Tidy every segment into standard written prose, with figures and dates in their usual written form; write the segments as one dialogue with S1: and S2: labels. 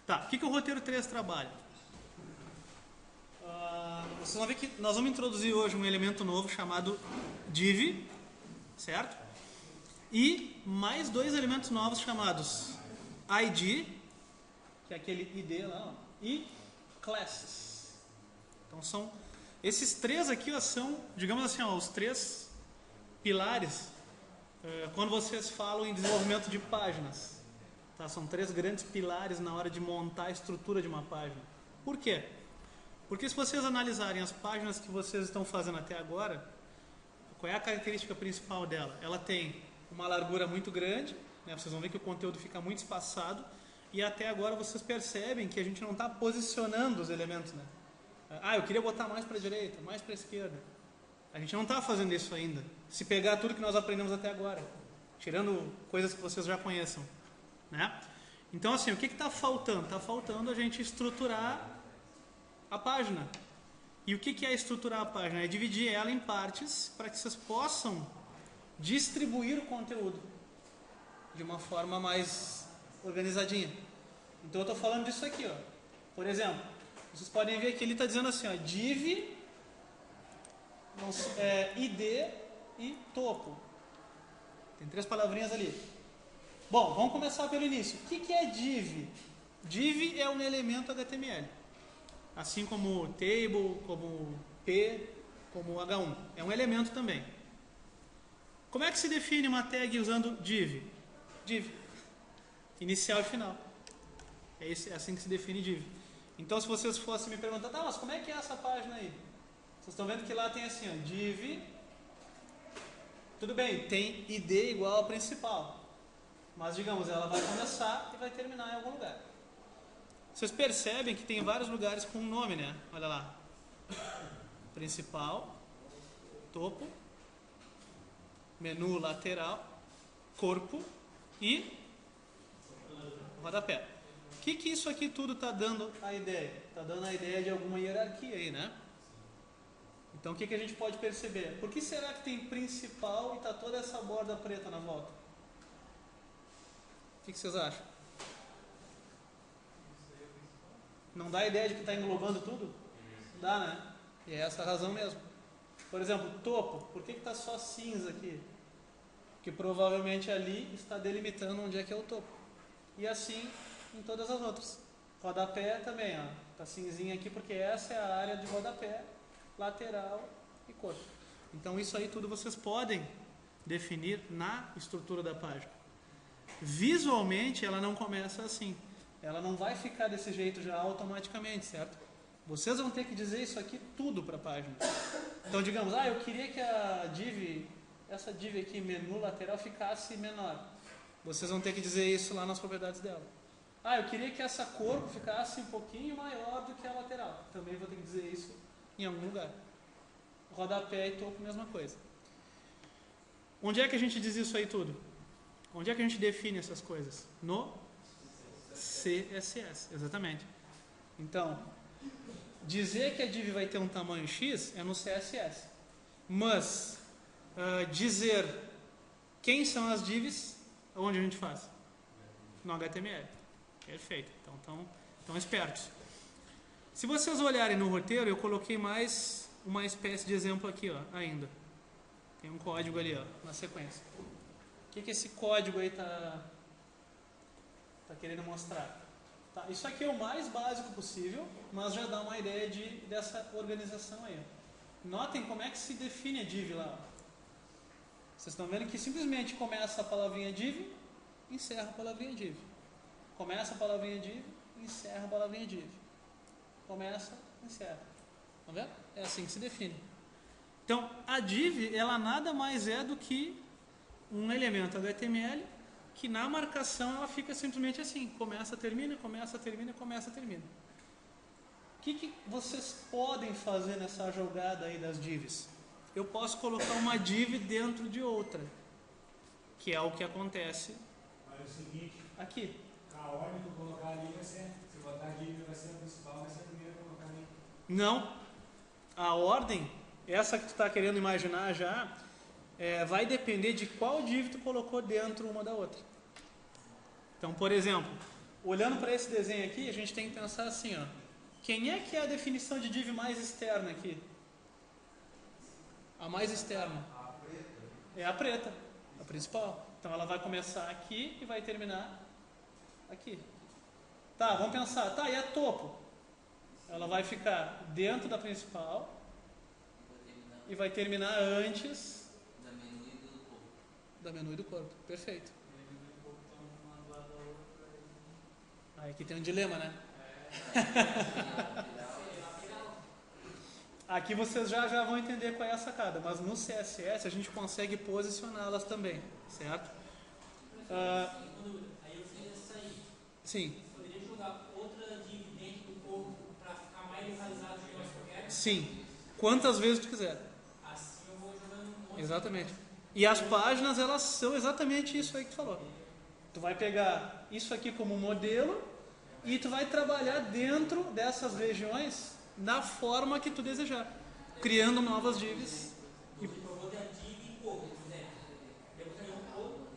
S1: Tá, o que o roteiro 3 trabalha? Vocês vão ver que nós vamos introduzir hoje um elemento novo chamado div, certo? E mais dois elementos novos chamados id, que é aquele id lá, ó, e classes. Então são esses três aqui, ó, são, digamos assim, ó, os três pilares quando vocês falam em desenvolvimento de páginas. Tá? São três grandes pilares na hora de montar a estrutura de uma página. Por quê? Porque se vocês analisarem as páginas que vocês estão fazendo até agora, qual é a característica principal dela? Ela tem uma largura muito grande, né? Vocês vão ver que o conteúdo fica muito espaçado, e até agora vocês percebem que a gente não está posicionando os elementos, né? Eu queria botar mais para a direita, mais para a esquerda. A gente não está fazendo isso ainda. Se pegar tudo que nós aprendemos até agora, tirando coisas que vocês já conheçam, né? Então, assim, o que está faltando? Está faltando a gente estruturar a página. E o que é estruturar a página? É dividir ela em partes para que vocês possam distribuir o conteúdo de uma forma mais organizadinha. Então eu estou falando disso aqui, ó. Por exemplo, vocês podem ver que ele está dizendo assim, ó, div, id e topo. Tem três palavrinhas ali. Bom, vamos começar pelo início. O que é div? Div é um elemento HTML. Assim como table, como p, como h1. É um elemento também. Como é que se define uma tag usando div? Div. Inicial e final. É assim que se define div. Então, se vocês fossem me perguntar, tá, mas como é que é essa página aí? Vocês estão vendo que lá tem assim, ó, div. Tudo bem, tem id igual ao principal. Mas, digamos, ela vai começar e vai terminar em algum lugar. Vocês percebem que tem vários lugares com nome, né? Olha lá. Principal, topo, menu lateral, corpo e rodapé. O que isso aqui tudo está dando a ideia? Está dando a ideia de alguma hierarquia aí, né? Então o que a gente pode perceber? Por que será que tem principal e está toda essa borda preta na volta? O que vocês acham? Não dá a ideia de que está englobando tudo? Dá, né? E é essa a razão mesmo. Por exemplo, topo. Por que está só cinza aqui? Porque provavelmente ali está delimitando onde é que é o topo. E assim em todas as outras. Rodapé também, ó. Está cinzinha aqui porque essa é a área de rodapé, lateral e corpo. Então isso aí tudo vocês podem definir na estrutura da página. Visualmente ela não começa assim. Ela não vai ficar desse jeito já automaticamente, certo? Vocês vão ter que dizer isso aqui tudo para a página. Então, digamos, eu queria que a div, essa div aqui, menu lateral, ficasse menor. Vocês vão ter que dizer isso lá nas propriedades dela. Eu queria que essa corpo ficasse um pouquinho maior do que a lateral. Também vou ter que dizer isso em algum lugar. Rodapé e topo, mesma coisa. Onde é que a gente diz isso aí tudo? Onde é que a gente define essas coisas? No CSS, exatamente. Então, dizer que a div vai ter um tamanho X é no CSS. Mas, dizer quem são as divs, onde a gente faz? No HTML. Perfeito. Então, estão espertos. Se vocês olharem no roteiro, eu coloquei mais uma espécie de exemplo aqui, ó, ainda. Tem um código ali, ó, na sequência. O que esse código aí está querendo mostrar? Tá, isso aqui é o mais básico possível, mas já dá uma ideia dessa organização aí. Notem como é que se define a div lá. Vocês estão vendo que simplesmente começa a palavrinha div, encerra a palavrinha div. Começa a palavrinha div, encerra a palavrinha div. Começa, encerra. Estão vendo? É assim que se define. Então, a div, ela nada mais é do que um elemento HTML que na marcação ela fica simplesmente assim. Começa, termina, começa, termina, começa, termina. O que vocês podem fazer nessa jogada aí das divs? Eu posso colocar uma div dentro de outra, que é o que acontece aqui.
S2: A ordem que eu colocar ali vai ser, se botar a div vai ser a principal, vai ser a primeira que eu colocar ali.
S1: Não. A ordem, essa que tu está querendo imaginar já, vai depender de qual div tu colocou dentro uma da outra. Então, por exemplo, olhando para esse desenho aqui, a gente tem que pensar assim, ó. Quem é que é a definição de div mais externa aqui? A mais externa. É a preta, a principal. Então ela vai começar aqui e vai terminar aqui. Tá, vamos pensar. Tá, e a topo? Ela vai ficar dentro da principal e vai terminar antes da menu e do corpo. Perfeito. Aí aqui tem um dilema, né? Aqui vocês já vão entender qual é a sacada, mas no CSS a gente consegue posicioná-las também, certo?
S3: Aí eu fiz essa aí.
S1: Sim.
S3: Poderia jogar outra div dentro do corpo para ficar mais localizado no negócio que eu quero?
S1: Sim. Quantas vezes tu quiser.
S3: Assim eu vou jogando um monte.
S1: Exatamente. E as páginas, elas são exatamente isso aí que tu falou. Tu vai pegar isso aqui como modelo e tu vai trabalhar dentro dessas regiões da forma que tu desejar, criando novas divs.
S3: Eu vou ter a div em corpo, por exemplo. Eu vou ter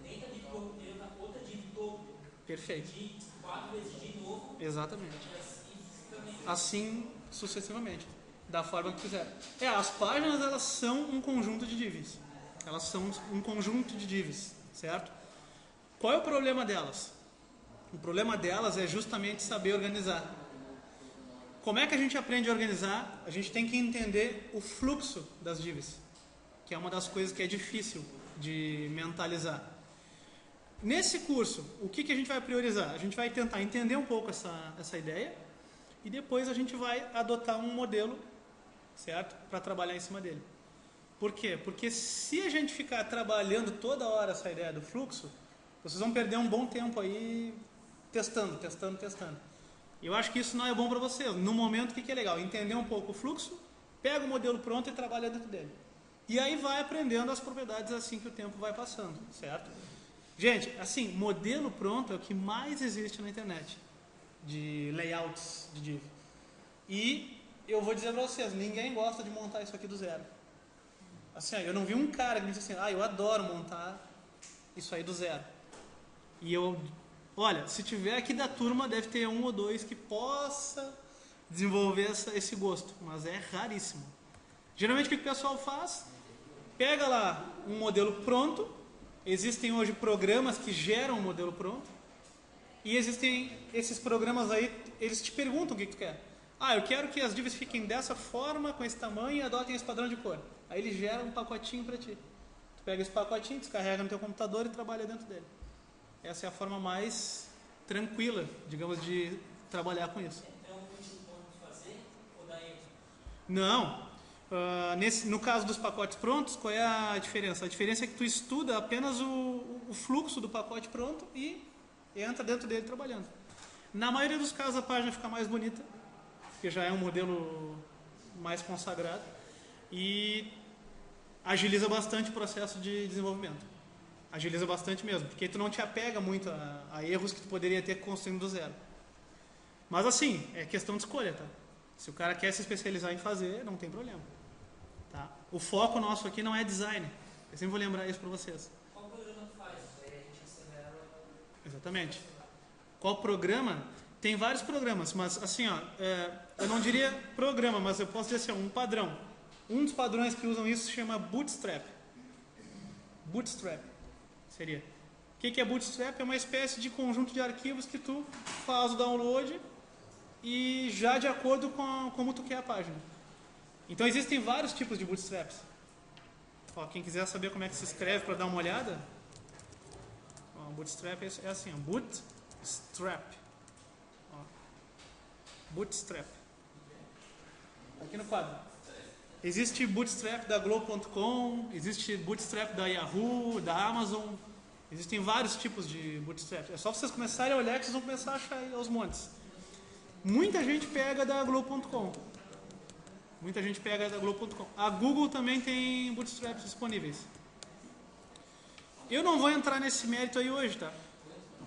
S3: dentro da div corpo dele, outra div topo.
S1: Perfeito.
S3: De 4 vezes de novo.
S1: Exatamente.
S3: E assim também.
S1: Assim sucessivamente, da forma que quiser. As páginas, elas são um conjunto de divs. Elas são um conjunto de divs, certo? Qual é o problema delas? O problema delas é justamente saber organizar. Como é que a gente aprende a organizar? A gente tem que entender o fluxo das divs, que é uma das coisas que é difícil de mentalizar. Nesse curso, o que a gente vai priorizar? A gente vai tentar entender um pouco essa ideia e depois a gente vai adotar um modelo, certo? Para trabalhar em cima dele. Por quê? Porque se a gente ficar trabalhando toda hora essa ideia do fluxo, vocês vão perder um bom tempo aí testando. E eu acho que isso não é bom para vocês. No momento, o que é legal? Entender um pouco o fluxo, pega o modelo pronto e trabalha dentro dele. E aí vai aprendendo as propriedades assim que o tempo vai passando, certo? Gente, assim, modelo pronto é o que mais existe na internet, de layouts de div. E eu vou dizer para vocês, ninguém gosta de montar isso aqui do zero. Assim, eu não vi um cara que me disse assim, eu adoro montar isso aí do zero. E olha, se tiver aqui da turma, deve ter um ou dois que possa desenvolver esse gosto, mas é raríssimo. Geralmente o que o pessoal faz? Pega lá um modelo pronto, existem hoje programas que geram um modelo pronto, e existem esses programas aí, eles te perguntam o que tu quer. Eu quero que as divs fiquem dessa forma, com esse tamanho e adotem esse padrão de cor. Aí ele gera um pacotinho para ti. Tu pega esse pacotinho, descarrega no teu computador e trabalha dentro dele. Essa é a forma mais tranquila, digamos, de trabalhar com isso.
S3: É um útil ponto de fazer ou dá erro?
S1: Não. No caso dos pacotes prontos, qual é a diferença? A diferença é que tu estuda apenas o fluxo do pacote pronto e entra dentro dele trabalhando. Na maioria dos casos a página fica mais bonita, porque já é um modelo mais consagrado e agiliza bastante o processo de desenvolvimento. Agiliza bastante mesmo, porque tu não te apega muito a erros que tu poderia ter construindo do zero. Mas assim, é questão de escolha, tá? Se o cara quer se especializar em fazer, não tem problema. Tá? O foco nosso aqui não é design. Eu sempre vou lembrar isso para vocês.
S3: Qual programa tu faz? Aí a gente acelera.
S1: Exatamente. Qual programa? Tem vários programas, mas assim, eu não diria programa, mas eu posso dizer assim, um padrão. Um dos padrões que usam isso se chama Bootstrap. Bootstrap seria. O que é Bootstrap? É uma espécie de conjunto de arquivos que tu faz o download e já de acordo com como tu quer a página. Então existem vários tipos de Bootstraps. Quem quiser saber como é que se escreve para dar uma olhada, Bootstrap é assim, Bootstrap. Bootstrap. Aqui no quadro. Existe Bootstrap da Globo.com, existe Bootstrap da Yahoo, da Amazon. Existem vários tipos de Bootstrap. É só vocês começarem a olhar que vocês vão começar a achar aí aos montes. Muita gente pega da Globo.com. A Google também tem Bootstraps disponíveis. Eu não vou entrar nesse mérito aí hoje, tá?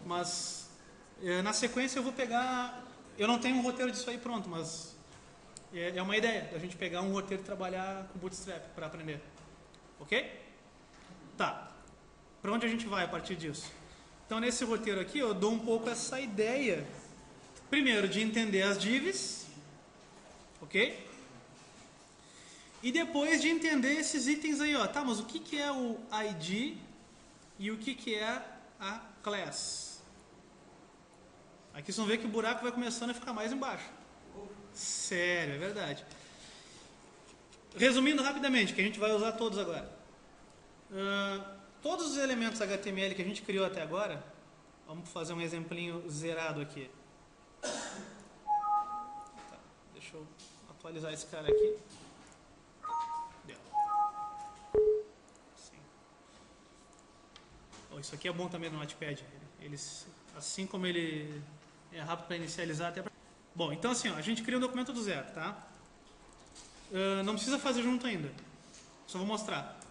S1: Mas na sequência eu vou pegar... Eu não tenho um roteiro disso aí pronto, mas é uma ideia da gente pegar um roteiro e trabalhar com Bootstrap para aprender. Ok? Tá. Para onde a gente vai a partir disso? Então, nesse roteiro aqui, eu dou um pouco essa ideia, primeiro, de entender as divs, ok? E depois de entender esses itens aí, ó. Tá, mas o que é o ID e o que é a class? Aqui vocês vão ver que o buraco vai começando a ficar mais embaixo. Sério, é verdade. Resumindo rapidamente, que a gente vai usar todos agora. Todos os elementos HTML que a gente criou até agora, vamos fazer um exemplinho zerado aqui. Tá, deixa eu atualizar esse cara aqui. Deu. Sim. Oh, isso aqui é bom também no Notepad. Assim como ele é rápido para inicializar, até pra... Bom, então assim, ó, a gente cria um documento do zero, tá? Não precisa fazer junto ainda. Só vou mostrar.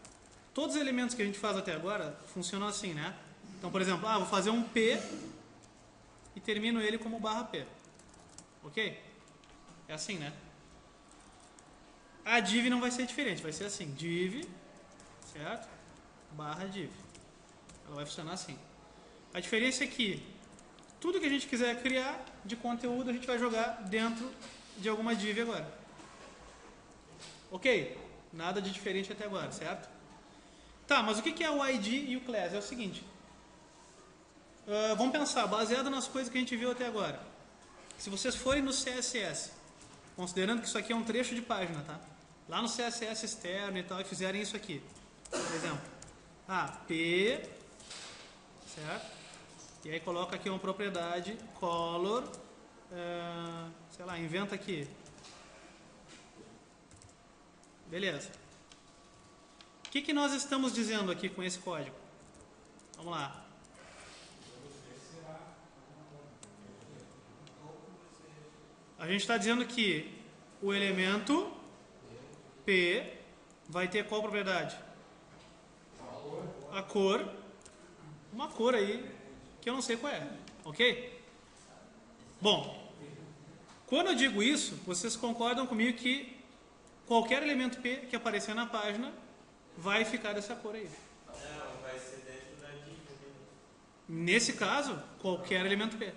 S1: Todos os elementos que a gente faz até agora funcionam assim, né? Então, por exemplo, vou fazer um P e termino ele como /P. Ok? É assim, né? A div não vai ser diferente, vai ser assim, div, certo? /div. Ela vai funcionar assim. A diferença é que tudo que a gente quiser criar de conteúdo, a gente vai jogar dentro de alguma div agora. Ok? Nada de diferente até agora, certo? Tá, mas o que é o ID e o class? É o seguinte. Vamos pensar, baseado nas coisas que a gente viu até agora. Se vocês forem no CSS, considerando que isso aqui é um trecho de página, tá? Lá no CSS externo e tal, e fizerem isso aqui. Por exemplo, P, certo? E aí coloca aqui uma propriedade, color, sei lá, inventa aqui. Beleza. O que nós estamos dizendo aqui com esse código? Vamos lá. A gente está dizendo que o elemento P vai ter qual propriedade? A cor. Uma cor aí que eu não sei qual é. Ok? Bom, quando eu digo isso, vocês concordam comigo que qualquer elemento P que aparecer na página vai ficar dessa cor aí.
S4: Não, vai ser dentro da div.
S1: Nesse caso, qualquer elemento P.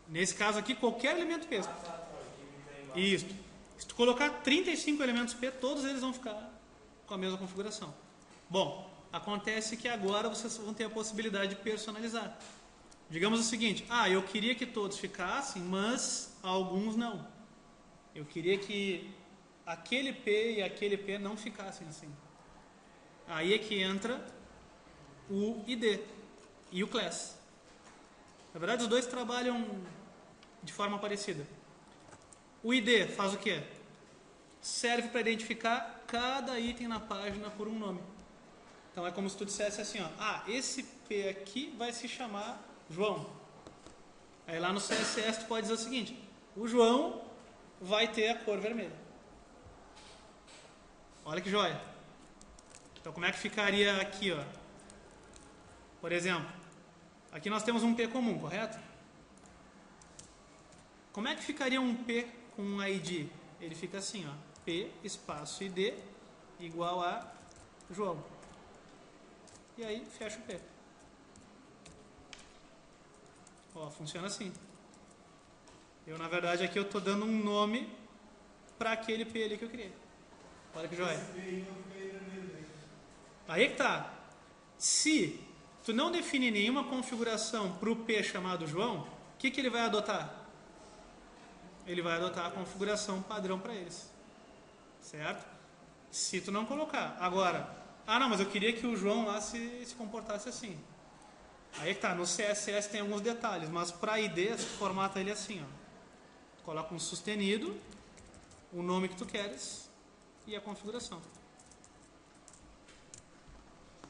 S1: Nesse caso aqui, qualquer elemento P. Isso. Se tu colocar 35 elementos P, todos eles vão ficar com a mesma configuração. Bom, acontece que agora vocês vão ter a possibilidade de personalizar. Digamos o seguinte, eu queria que todos ficassem, mas alguns não. Eu queria que aquele P e aquele P não ficassem assim. Aí é que entra o ID e o class. Na verdade, os dois trabalham de forma parecida. O ID faz o quê? Serve para identificar cada item na página por um nome. Então é como se tu dissesse assim, esse P aqui vai se chamar João. Aí lá no CSS tu pode dizer o seguinte, o João vai ter a cor vermelha. Olha que joia. Então como é que ficaria aqui, ó? Por exemplo, aqui nós temos um P comum, correto? Como é que ficaria um P com um ID? Ele fica assim, P espaço ID igual a João. E aí fecha o P. Funciona assim. Na verdade aqui eu estou dando um nome para aquele P ali que eu criei. Olha que joia. Aí que tá. Se tu não definir nenhuma configuração para o P chamado João, o que ele vai adotar? Ele vai adotar a configuração padrão para eles. Certo? Se tu não colocar. Agora, não, mas eu queria que o João lá se comportasse assim. Aí que tá. No CSS tem alguns detalhes, mas para ID, tu formata ele assim, Tu coloca um sustenido, o nome que tu queres e a configuração.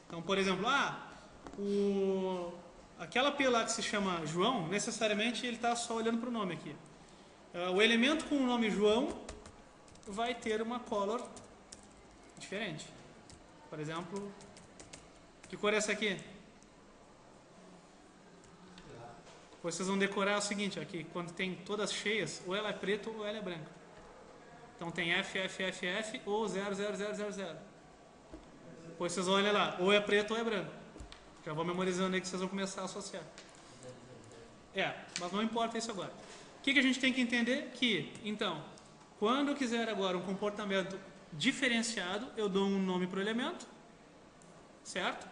S1: Então, por exemplo, aquela P lá que se chama João, necessariamente ele está só olhando para o nome aqui. O elemento com o nome João vai ter uma color diferente. Por exemplo, que cor é essa aqui? Depois vocês vão decorar o seguinte, aqui, quando tem todas cheias, ou ela é preta ou ela é branca. Então tem FFFF ou 00000. Depois vocês olham lá, ou é preto ou é branco. Já vou memorizando aí que vocês vão começar a associar. Mas não importa isso agora. O que a gente tem que entender? Que, então, quando eu quiser agora um comportamento diferenciado, eu dou um nome para o elemento, certo?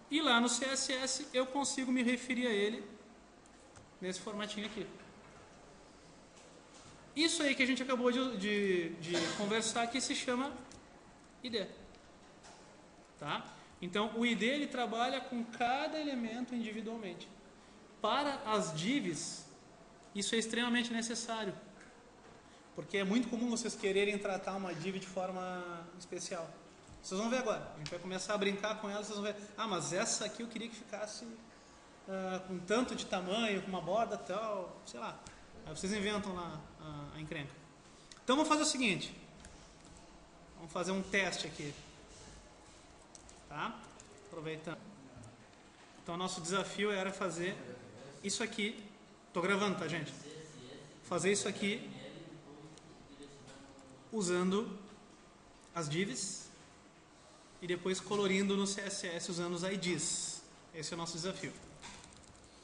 S1: E lá no CSS eu consigo me referir a ele nesse formatinho aqui. Isso aí que a gente acabou de conversar aqui se chama ID. Tá? Então, o ID ele trabalha com cada elemento individualmente. Para as divs, isso é extremamente necessário. Porque é muito comum vocês quererem tratar uma div de forma especial. Vocês vão ver agora. A gente vai começar a brincar com ela, vocês vão ver. Mas essa aqui eu queria que ficasse com tanto de tamanho, com uma borda tal, sei lá. Aí vocês inventam lá a encrenca. Então vamos fazer o seguinte. Vamos fazer um teste aqui. Tá? Aproveitando. Então nosso desafio era fazer isso aqui. Estou gravando, tá, gente? Fazer isso aqui usando as divs e depois colorindo no CSS usando os IDs. Esse é o nosso desafio.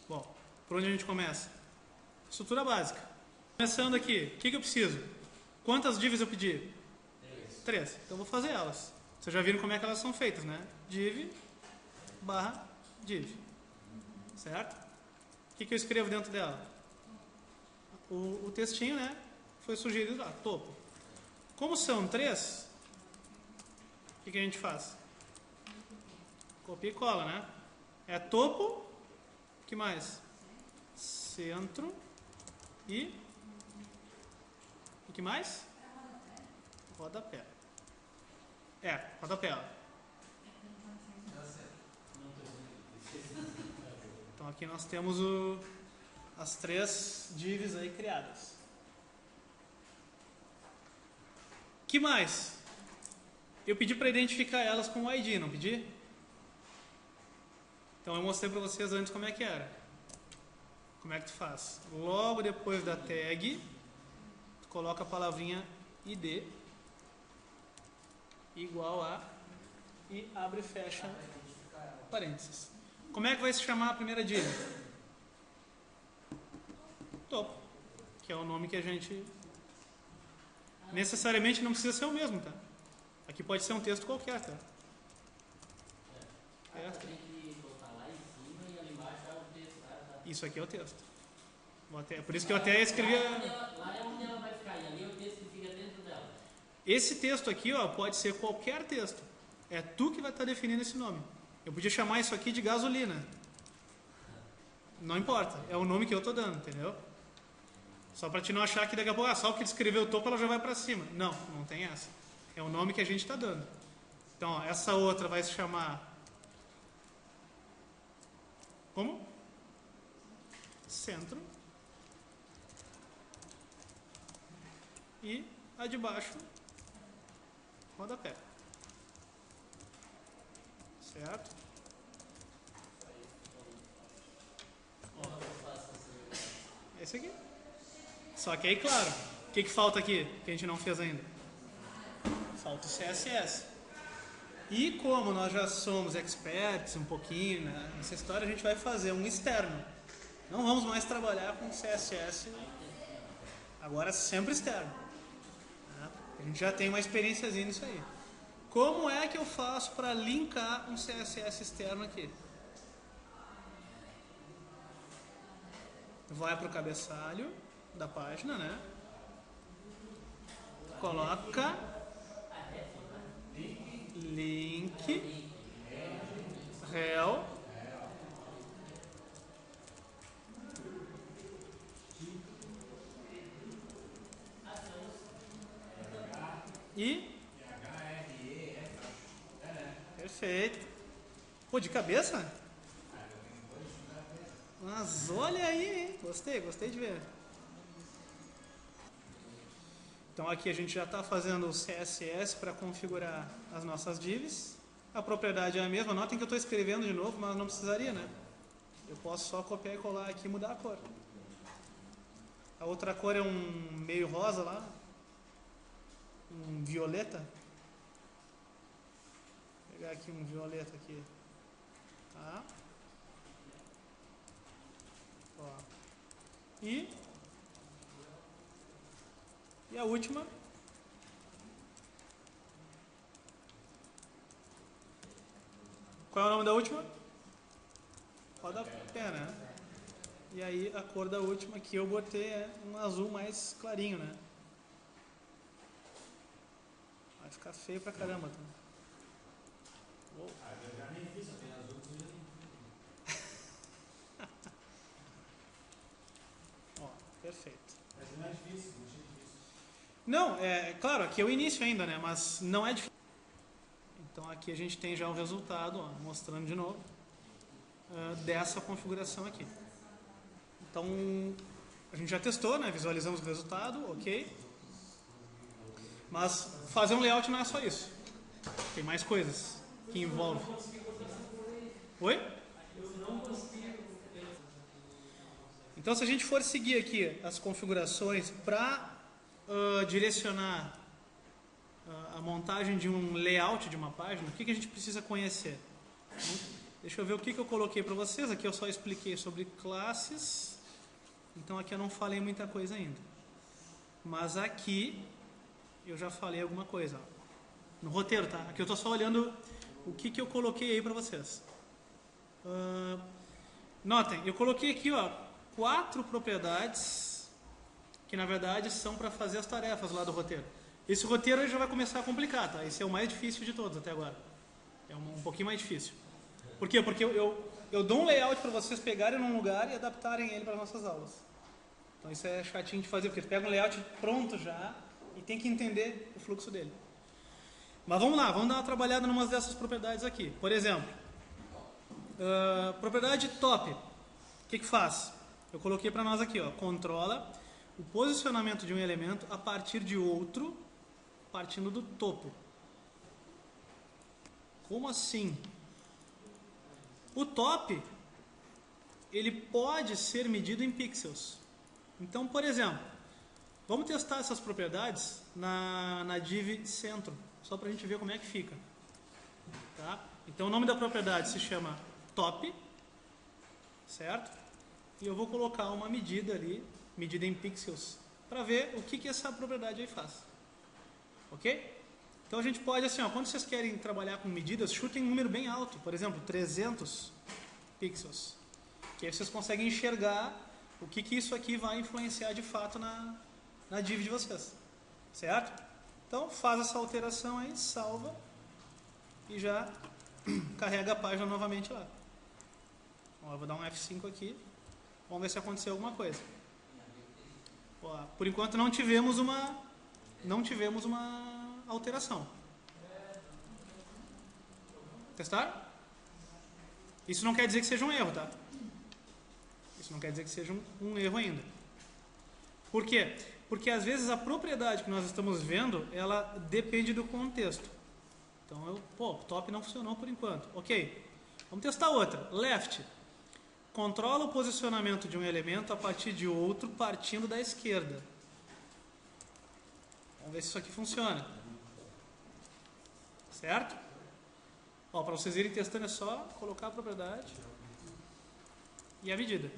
S1: Bom, por onde a gente começa? Estrutura básica. Começando aqui, o que eu preciso? Quantas divs eu pedi? 3. Então eu vou fazer elas. Vocês já viram como é que elas são feitas, né? Div barra div. Certo? O que eu escrevo dentro dela? O textinho, né? Foi sugerido lá, topo. Como são 3, o que a gente faz? Copia e cola, né? É topo, o que mais? Centro e o que mais? Rodapé. Rodapé. Ó. Então aqui nós temos as 3 divs aí criadas. O que mais? Eu pedi para identificar elas com o ID, não pedi? Então eu mostrei para vocês antes como é que era. Como é que tu faz? Logo depois da tag, tu coloca a palavrinha ID igual a e abre e fecha parênteses. Como é que vai se chamar a primeira div? Topo, que é o nome que a gente... Necessariamente não precisa ser o mesmo, tá? Aqui pode ser um texto qualquer, tá? Isso aqui é o texto. Por isso que eu até escrevi...
S3: Lá é onde ela vai ficar, e ali é o texto que fica dentro dela.
S1: Esse texto aqui, ó, pode ser qualquer texto. É tu que vai estar definindo esse nome. Eu podia chamar isso aqui de gasolina. Não importa, é o nome que eu estou dando, entendeu? Só para te não achar que daqui a pouco, só porque ele escreveu o topo, ela já vai para cima. Não, não tem essa. É o nome que a gente está dando. Então, ó, essa outra vai se chamar... Como? Centro. E a de baixo, rodapé. Certo? Esse aqui. Só que aí, claro, o que falta aqui, que a gente não fez ainda? Falta o CSS. E como nós já somos experts um pouquinho, né, nessa história, a gente vai fazer um externo. Não vamos mais trabalhar com CSS, agora sempre externo. Né? A gente já tem uma experiênciazinha nisso aí. Como é que eu faço para linkar um CSS externo aqui? Vai para o cabeçalho da página, né? Coloca link rel e perfeito. Pô, de cabeça? Mas olha aí, hein? Gostei de ver. Então aqui a gente já está fazendo o CSS para configurar as nossas divs. A propriedade é a mesma. Notem que eu estou escrevendo de novo, mas não precisaria, né? Eu posso só copiar e colar aqui e mudar a cor. A outra cor é um meio rosa lá. Um violeta. Vou pegar aqui um violeta aqui. Tá? E a última. Qual é o nome da última? Rodapé, né? E aí a cor da última que eu botei é um azul mais clarinho, né? Vai ficar feio pra caramba, tá? Uou.
S2: Eu já nem fiz, só tem azul que
S1: Ó, perfeito.
S2: mas não é difícil, não achei difícil.
S1: Não, claro, aqui é o início ainda, né? Mas não é difícil. Então aqui a gente tem já o resultado, ó, mostrando de novo, dessa configuração aqui. Então a gente já testou, né? Visualizamos o resultado, ok. Mas fazer um layout não é só isso. Tem mais coisas que envolvem. Oi? Então se a gente for seguir aqui as configurações para direcionar a montagem de um layout de uma página, o que a gente precisa conhecer? Deixa eu ver o que eu coloquei para vocês. Aqui eu só expliquei sobre classes. Então aqui eu não falei muita coisa ainda. Mas aqui eu já falei alguma coisa. Ó. No roteiro, tá? Aqui eu estou só olhando o que eu coloquei aí para vocês. Notem, eu coloquei aqui 4 propriedades que na verdade são para fazer as tarefas lá do roteiro. Esse roteiro já vai começar a complicar, tá? Esse é o mais difícil de todos até agora. É um pouquinho mais difícil. Por quê? Porque eu dou um layout para vocês pegarem num lugar e adaptarem ele para as nossas aulas. Então isso é chatinho de fazer, porque tu pega um layout pronto já e tem que entender o fluxo dele. Mas vamos lá, vamos dar uma trabalhada em umas dessas propriedades aqui. Por exemplo, propriedade top. O que faz? Eu coloquei para nós aqui, controla o posicionamento de um elemento a partir de outro, partindo do topo. Como assim? O top, ele pode ser medido em pixels. Então, por exemplo, vamos testar essas propriedades na div centro, só para a gente ver como é que fica. Tá? Então, o nome da propriedade se chama top, certo? E eu vou colocar uma medida ali, medida em pixels, para ver o que essa propriedade aí faz. Ok? Então a gente pode, assim, quando vocês querem trabalhar com medidas, chutem um número bem alto, por exemplo, 300 pixels. Que aí vocês conseguem enxergar o que isso aqui vai influenciar de fato na div de vocês. Certo? Então faz essa alteração aí, salva e já carrega a página novamente lá. Ó, eu vou dar um F5 aqui, vamos ver se aconteceu alguma coisa. Ó, por enquanto não tivemos uma alteração. Testaram? Isso não quer dizer que seja um erro, tá? Isso não quer dizer que seja um erro ainda. Por quê? Porque às vezes a propriedade que nós estamos vendo, ela depende do contexto. Então, o top não funcionou por enquanto. Ok. Vamos testar outra. Left. Controla o posicionamento de um elemento a partir de outro partindo da esquerda. Vamos ver se isso aqui funciona. Certo? Para vocês irem testando é só colocar a propriedade e a medida.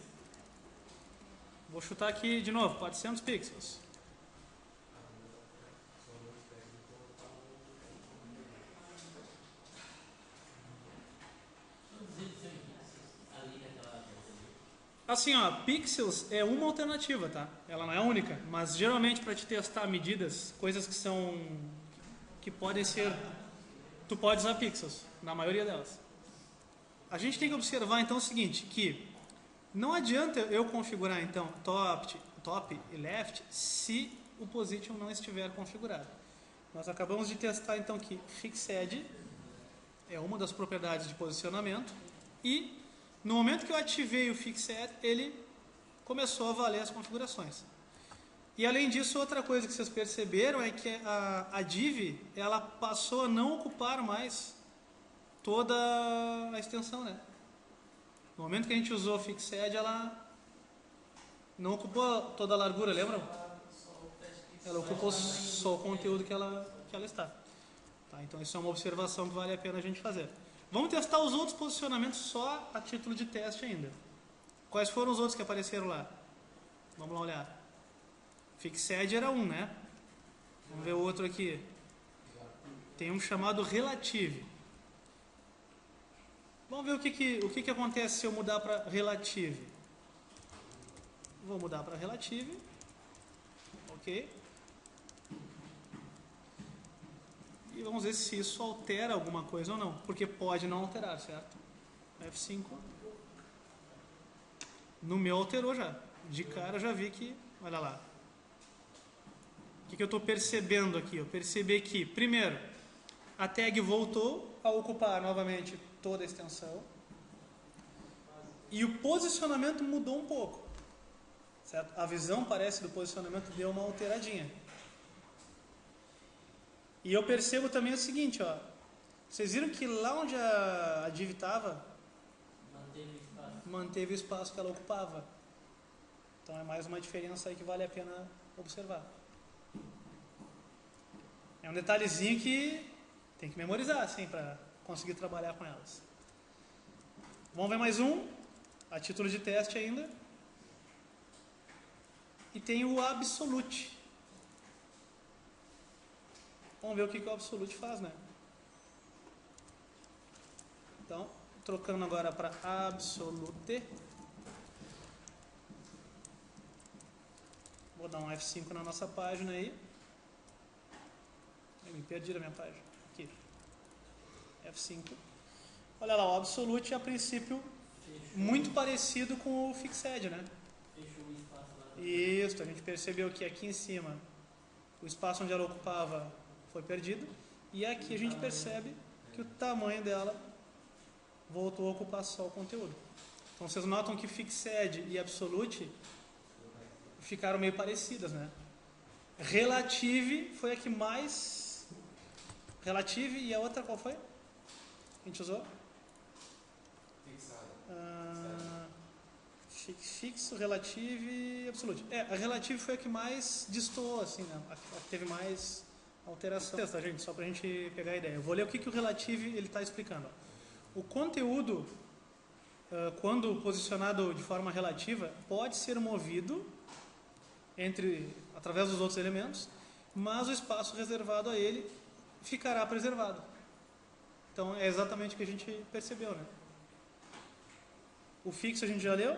S1: Vou chutar aqui de novo, 400 pixels. Assim, pixels é uma alternativa, tá? Ela não é a única, mas geralmente para te testar medidas, coisas que podem ser, tu pode usar pixels, na maioria delas. A gente tem que observar então o seguinte, que não adianta eu configurar então top e left se o position não estiver configurado. Nós acabamos de testar então que fixed é uma das propriedades de posicionamento e no momento que eu ativei o fixed, ele começou a valer as configurações. E além disso, outra coisa que vocês perceberam é que a div ela passou a não ocupar mais toda a extensão, né? No momento que a gente usou o fixed, ela não ocupou toda a largura, lembram? Ela ocupou só o conteúdo que ela está. Tá? Então isso é uma observação que vale a pena a gente fazer. Vamos testar os outros posicionamentos só a título de teste ainda. Quais foram os outros que apareceram lá? Vamos lá olhar. Fixed era 1, né? Vamos ver o outro aqui. Tem um chamado relative. Vamos ver o que acontece se eu mudar para relative. Vou mudar para relative. Ok. E vamos ver se isso altera alguma coisa ou não. Porque pode não alterar, certo? F5. No meu alterou já. De cara já vi que... Olha lá. O que eu estou percebendo aqui? Eu percebi que, primeiro, a tag voltou a ocupar novamente toda a extensão. E o posicionamento mudou um pouco. Certo? A visão, parece, do posicionamento deu uma alteradinha. E eu percebo também o seguinte, ó. Vocês viram que lá onde a div estava, manteve o espaço que ela ocupava. Então é mais uma diferença aí que vale a pena observar. É um detalhezinho que tem que memorizar, assim, para conseguir trabalhar com elas. Vamos ver mais um, a título de teste ainda. E tem o absolute. Vamos ver o que o absolute faz, né? Então, trocando agora para absolute. Vou dar um F5 na nossa página aí. Eu me perdi da minha página. Aqui. F5. Olha lá, o absolute a princípio muito parecido com o fixed, né?
S3: Fechou o espaço lá.
S1: Isso, a gente percebeu que aqui em cima o espaço onde ela ocupava foi perdido. E aqui a gente percebe que o tamanho dela voltou a ocupar só o conteúdo. Então vocês notam que fixed e absolute ficaram meio parecidas, né? Relative foi a que mais... Relative e a outra qual foi? A gente usou? Fixo, relative e absolute. A relative foi a que mais destoou, assim, né? A que teve mais alteração. Tá, gente? Só pra gente pegar a ideia. Eu vou ler o que o relative ele está explicando. O conteúdo, quando posicionado de forma relativa, pode ser movido através dos outros elementos, mas o espaço reservado a ele ficará preservado. Então é exatamente o que a gente percebeu, né? O fixo a gente já leu?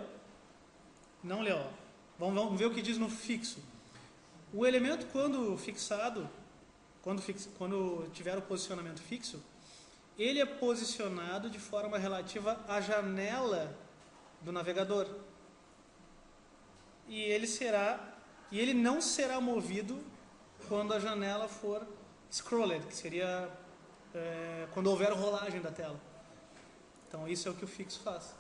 S1: Não leu. Vamos ver o que diz no fixo. O elemento quando fixado, quando tiver o posicionamento fixo, ele é posicionado de forma relativa à janela do navegador. E ele não será movido quando a janela for scrolled, que seria quando houver rolagem da tela. Então isso é o que o fixo faz.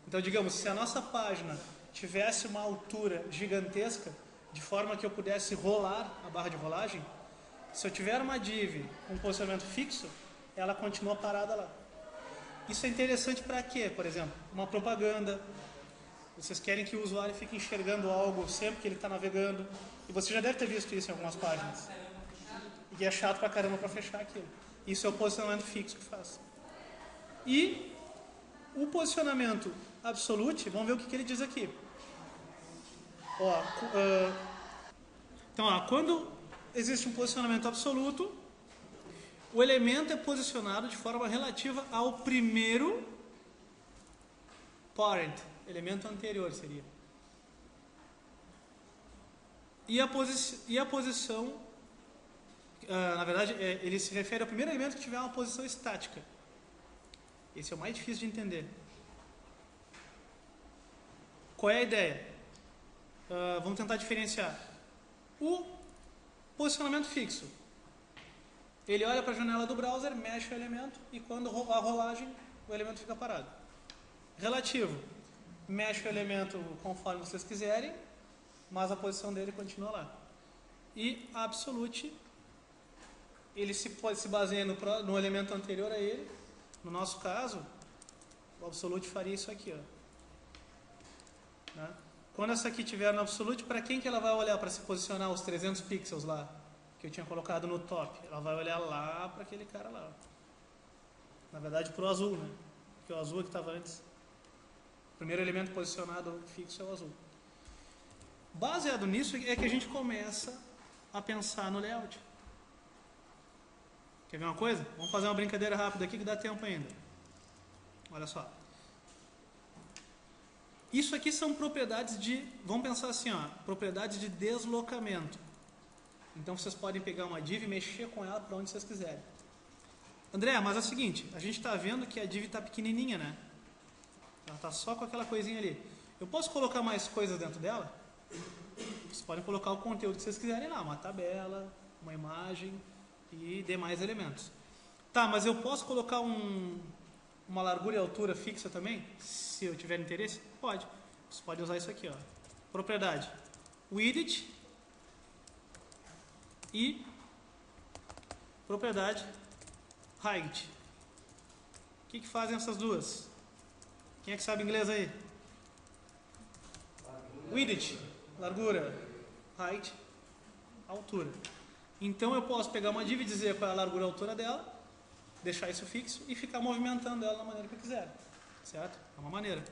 S1: Então digamos, se a nossa página tivesse uma altura gigantesca, de forma que eu pudesse rolar a barra de rolagem, se eu tiver uma div com um posicionamento fixo, ela continua parada lá. Isso é interessante para quê? Por exemplo, uma propaganda. Vocês querem que o usuário fique enxergando algo sempre que ele está navegando. E você já deve ter visto isso em algumas páginas. E é chato pra caramba para fechar aquilo. Isso é o posicionamento fixo que faz. E o posicionamento absolute, vamos ver o que ele diz aqui. Então, quando existe um posicionamento absoluto, o elemento é posicionado de forma relativa ao primeiro parent, elemento anterior seria. E a posição, na verdade, ele se refere ao primeiro elemento que tiver uma posição estática. Esse é o mais difícil de entender. Qual é a ideia? Vamos tentar diferenciar. O posicionamento fixo. Ele olha para a janela do browser, mexe o elemento e quando a rolagem, o elemento fica parado. Relativo. Mexe o elemento conforme vocês quiserem, mas a posição dele continua lá. E absolute, ele se baseia no elemento anterior a ele. No nosso caso, o absolute faria isso aqui, ó. Né? Quando essa aqui estiver no absolute, para quem que ela vai olhar para se posicionar os 300 pixels lá, que eu tinha colocado no top? Ela vai olhar lá para aquele cara lá. Ó. Na verdade, para o azul, né? Porque o azul é que estava antes. O primeiro elemento posicionado fixo é o azul. Baseado nisso é que a gente começa a pensar no layout. Quer ver uma coisa? Vamos fazer uma brincadeira rápida aqui que dá tempo ainda. Olha só. Isso aqui são propriedades de, vamos pensar assim, ó, propriedades de deslocamento. Então vocês podem pegar uma div e mexer com ela para onde vocês quiserem. André, mas é o seguinte, a gente está vendo que a div está pequenininha, né? Ela está só com aquela coisinha ali. Eu posso colocar mais coisas dentro dela? Vocês podem colocar o conteúdo que vocês quiserem lá, uma tabela, uma imagem e demais elementos. Tá, mas eu posso colocar uma largura e altura fixa também? Se eu tiver interesse? Pode. Você pode usar isso aqui, ó. Propriedade. Width e propriedade height. O que fazem essas duas? Quem é que sabe inglês aí? Width, largura. Height, altura. Então eu posso pegar uma div e dizer qual é a largura e a altura dela, deixar isso fixo e ficar movimentando ela da maneira que eu quiser. Certo? É uma maneira.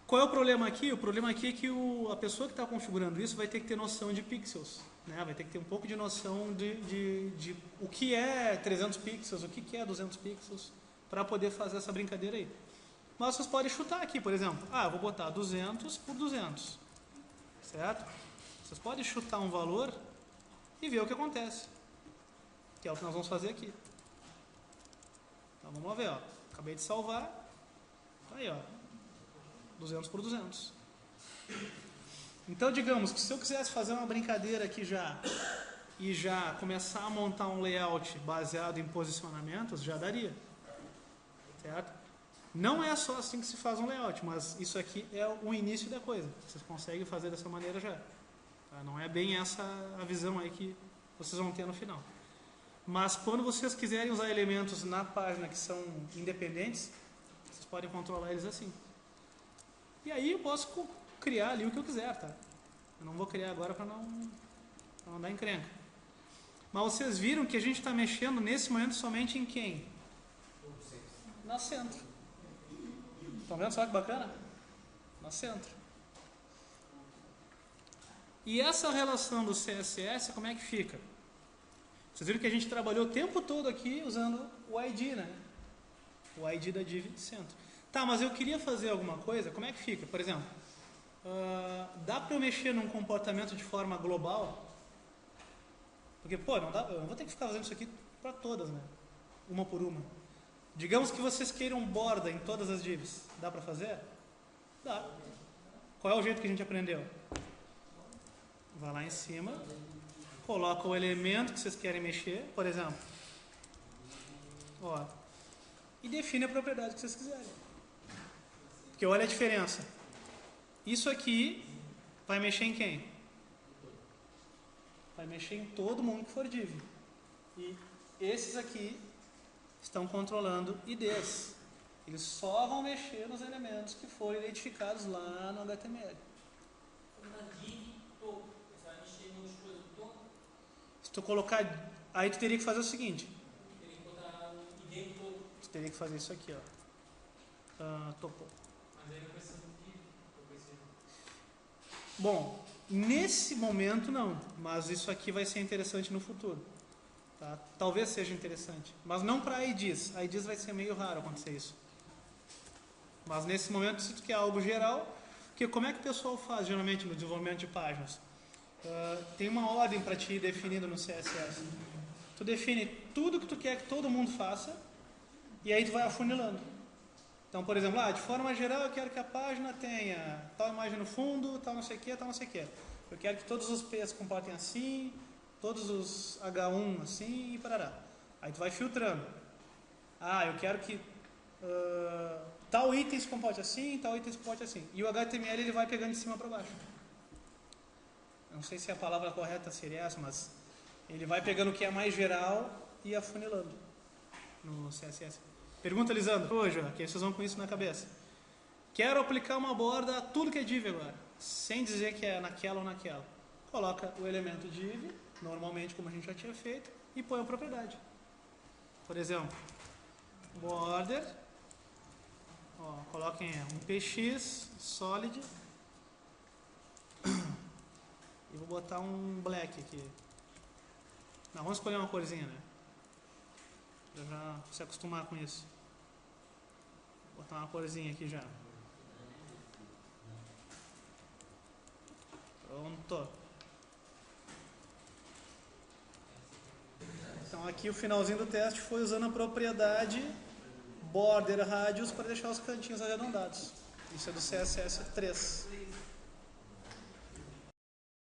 S1: Qual é o problema aqui? O problema aqui é que a pessoa que está configurando isso vai ter que ter noção de pixels. Né? Vai ter que ter um pouco de noção de o que é 300 pixels, o que é 200 pixels, para poder fazer essa brincadeira aí. Mas vocês podem chutar aqui, por exemplo. Eu vou botar 200 por 200. Certo? Vocês podem chutar um valor e ver o que acontece. Que é o que nós vamos fazer aqui. Então vamos ver, ó. Acabei de salvar. Tá aí, ó. 200 por 200. Então, digamos que se eu quisesse fazer uma brincadeira aqui já e já começar a montar um layout baseado em posicionamentos, já daria. Certo? Não é só assim que se faz um layout, mas isso aqui é o início da coisa. Vocês conseguem fazer dessa maneira já. Tá? Não é bem essa a visão aí que vocês vão ter no final. Mas quando vocês quiserem usar elementos na página que são independentes, vocês podem controlar eles assim. E aí eu posso criar ali o que eu quiser, tá? Eu não vou criar agora para não dar encrenca. Mas vocês viram que a gente está mexendo nesse momento somente em quem? Na centro. Estão vendo só que bacana? Na centro. E essa relação do CSS, como é que fica? Vocês viram que a gente trabalhou o tempo todo aqui usando o ID, né? O ID da div centro. Tá, mas eu queria fazer alguma coisa, como é que fica? Por exemplo, dá para eu mexer num comportamento de forma global? Porque, não dá, eu não vou ter que ficar fazendo isso aqui para todas, né? Uma por uma. Digamos que vocês queiram borda em todas as divs. Dá para fazer? Dá. Qual é o jeito que a gente aprendeu? Vai lá em cima, coloca o elemento que vocês querem mexer, por exemplo. Ó, e define a propriedade que vocês quiserem. Porque olha a diferença. Isso aqui vai mexer em quem? Vai mexer em todo mundo que for div. E esses aqui estão controlando IDs. Eles só vão mexer nos elementos que forem identificados lá no HTML.
S3: Na div topo, você vai mexer nos coisas do topo?
S1: Se tu colocar... Aí tu teria que fazer o seguinte.
S3: Teria que botar o ID do topo.
S1: Tu teria que fazer isso aqui, ó. Topo.
S2: Mas aí não precisa de div.
S1: Bom, nesse momento não. Mas isso aqui vai ser interessante no futuro. Tá? Talvez seja interessante. Mas não para IDs. IDs vai ser meio raro acontecer isso. Mas nesse momento, se tu quer algo geral, porque como é que o pessoal faz geralmente no desenvolvimento de páginas? Tem uma ordem para ti definida no CSS. Tu define tudo que tu quer que todo mundo faça e aí tu vai afunilando. Então, por exemplo, de forma geral eu quero que a página tenha tal imagem no fundo, tal não sei o que, tal não sei o que. Eu quero que todos os P's se comportem assim, todos os H1 assim e parará. Aí tu vai filtrando. Eu quero que tal item se comporte assim, tal item se comporte assim. E o HTML ele vai pegando de cima para baixo. Eu não sei se a palavra correta seria essa, mas ele vai pegando o que é mais geral e afunilando no CSS. Pergunta, Lisandro. Hoje, que vocês vão com isso na cabeça. Quero aplicar uma borda a tudo que é div agora, sem dizer que é naquela ou naquela. Coloca o elemento div, normalmente como a gente já tinha feito, e põe a propriedade. Por exemplo, border, coloquem um px solid botar um black aqui. Não, vamos escolher uma corzinha, né? Pra já se acostumar com isso. Vou botar uma corzinha aqui já. Pronto. Então aqui o finalzinho do teste foi usando a propriedade border radius para deixar os cantinhos arredondados. Isso é do CSS 3.